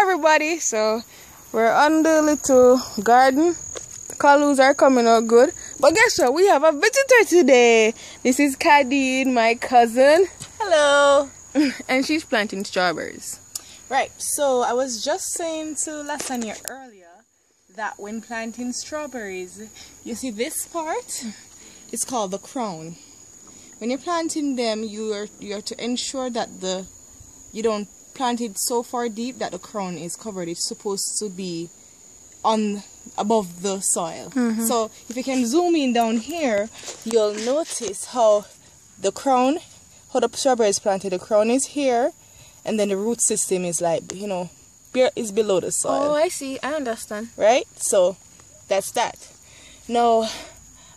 everybody. So we're on the little garden. The colors are coming out good. But guess what? We have a visitor today. This is Kadeen, my cousin. Hello. And she's planting strawberries. Right, so I was just saying to Lasagna earlier that when planting strawberries, you see this part? It's called the crown. When you're planting them, you are to ensure that you don't plant it so far deep that the crown is covered. It's supposed to be above the soil. So if you can zoom in down here, you'll notice how the crown, how the strawberry is planted. The crown is here, and then the root system is like, is below the soil. Oh, I see. I understand. Right? So that's that. Now,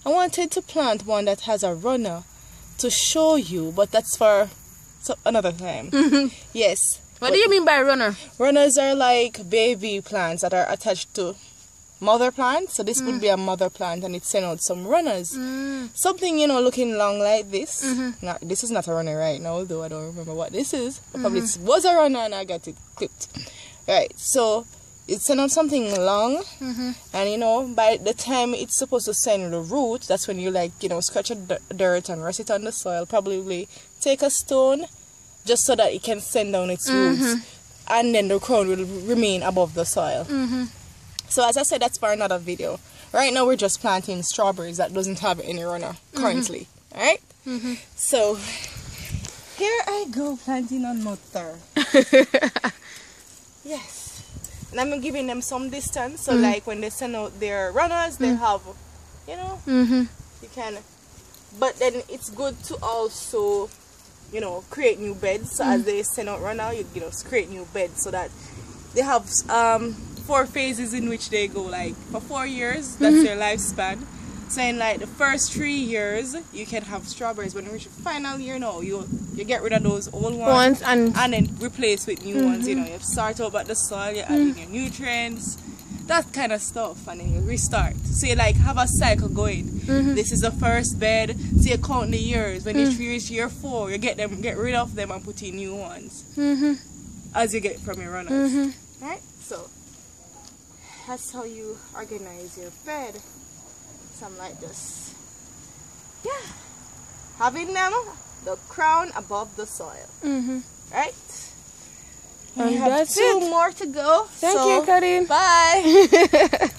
I wanted to plant one that has a runner to show you, but that's for another time. Yes. What do you mean by runner? Runners are like baby plants that are attached to mother plants. So this would be a mother plant, and it sends out some runners. Something, looking long like this. This is not a runner right now, though I don't remember what this is. Probably it was a runner and I got it clipped. Right, so it sends out something long, and by the time it's supposed to send the root, that's when you scratch the dirt and rest it on the soil. Probably take a stone just so that it can send down its roots, and then the crown will remain above the soil. So as I said, that's for another video. Right now we're just planting strawberries that doesn't have any runner currently. Alright? So here I go planting on mother. Yes. And I'm giving them some distance, so like when they send out their runners, they have, you can. But then it's good to also, create new beds. So as they send out runner, you create new beds so that they have 4 phases in which they go. Like for 4 years, that's their lifespan. So in like the first 3 years, you can have strawberries. When you reach the final year, you get rid of those old ones and then replace with new ones. You start out at the soil, you add in your nutrients, that kind of stuff, and then you restart. So you have a cycle going. This is the first bed. So you count the years. When you reach year 4, you get rid of them and put in new ones as you get from your runners. Right? So that's how you organize your bed. Something like this. Yeah. Having them, the crown above the soil. Right? And we have that's 2 more to go. Thank you, Kadeen. Bye.